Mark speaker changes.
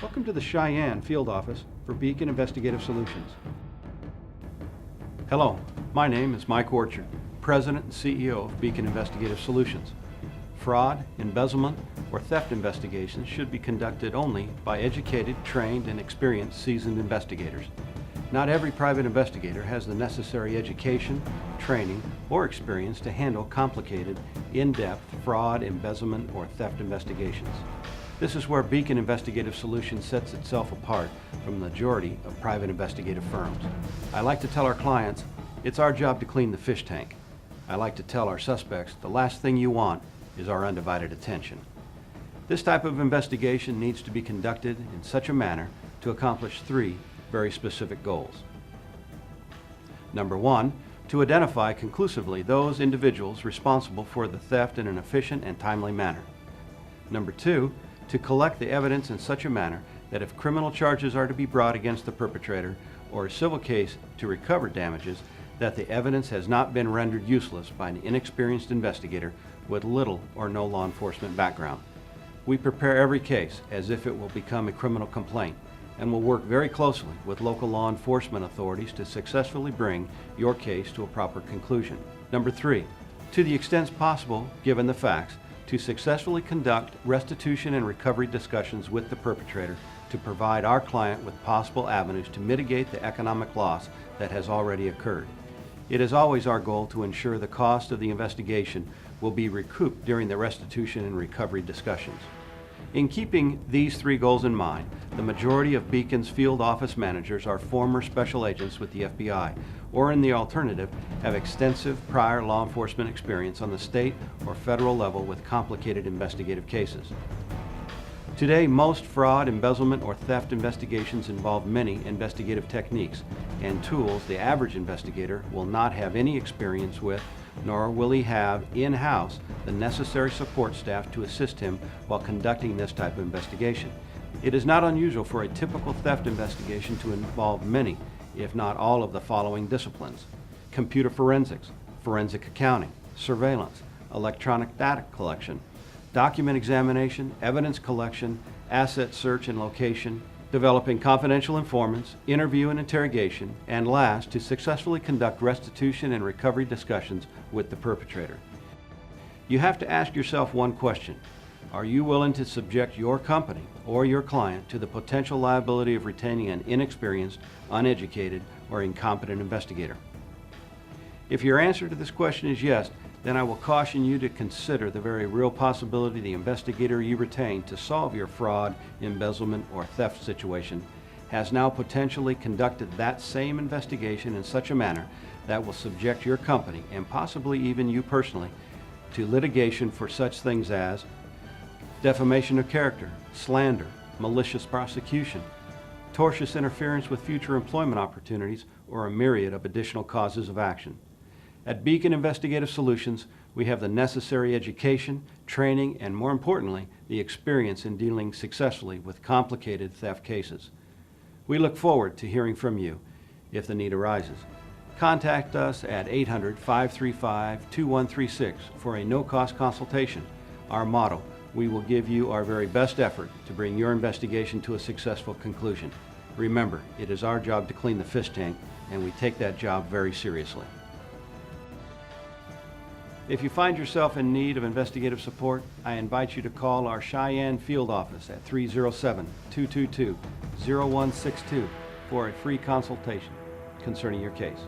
Speaker 1: Welcome to the Cheyenne Field Office for Beacon Investigative Solutions. Hello, my name is Mike Orchard, President and CEO of Beacon Investigative Solutions. Fraud, embezzlement, or theft investigations should be conducted only by educated, trained, and experienced seasoned investigators. Not every private investigator has the necessary education, training, or experience to handle complicated, in-depth fraud, embezzlement, or theft investigations. This is where Beacon Investigative Solutions sets itself apart from the majority of private investigative firms. I like to tell our clients, it's our job to clean the fish tank. I like to tell our suspects, the last thing you want is our undivided attention. This type of investigation needs to be conducted in such a manner to accomplish three very specific goals. Number one, to identify conclusively those individuals responsible for the theft in an efficient and timely manner. Number two, to collect the evidence in such a manner that if criminal charges are to be brought against the perpetrator or a civil case to recover damages, that the evidence has not been rendered useless by an inexperienced investigator with little or no law enforcement background. We prepare every case as if it will become a criminal complaint and will work very closely with local law enforcement authorities to successfully bring your case to a proper conclusion. Number three, to the extent possible, given the facts, to successfully conduct restitution and recovery discussions with the perpetrator to provide our client with possible avenues to mitigate the economic loss that has already occurred. It is always our goal to ensure the cost of the investigation will be recouped during the restitution and recovery discussions. In keeping these three goals in mind, the majority of Beacon's field office managers are former special agents with the FBI, or in the alternative, have extensive prior law enforcement experience on the state or federal level with complicated investigative cases. Today, most fraud, embezzlement, or theft investigations involve many investigative techniques and tools the average investigator will not have any experience with, nor will he have in-house the necessary support staff to assist him while conducting this type of investigation. It is not unusual for a typical theft investigation to involve many, if not all, of the following disciplines: computer forensics, forensic accounting, surveillance, electronic data collection, document examination, evidence collection, asset search and location, developing confidential informants, interview and interrogation, and last, to successfully conduct restitution and recovery discussions with the perpetrator. You have to ask yourself one question: are you willing to subject your company or your client to the potential liability of retaining an inexperienced, uneducated, or incompetent investigator? If your answer to this question is yes, then I will caution you to consider the very real possibility the investigator you retain to solve your fraud, embezzlement, or theft situation has now potentially conducted that same investigation in such a manner that will subject your company, and possibly even you personally, to litigation for such things as defamation of character, slander, malicious prosecution, tortious interference with future employment opportunities, or a myriad of additional causes of action. At Beacon Investigative Solutions, we have the necessary education, training, and more importantly, the experience in dealing successfully with complicated theft cases. We look forward to hearing from you if the need arises. Contact us at 800-535-2136 for a no-cost consultation. Our motto: we will give you our very best effort to bring your investigation to a successful conclusion. Remember, it is our job to clean the fish tank, and we take that job very seriously. If you find yourself in need of investigative support, I invite you to call our Cheyenne Field Office at 307-222-0162 for a free consultation concerning your case.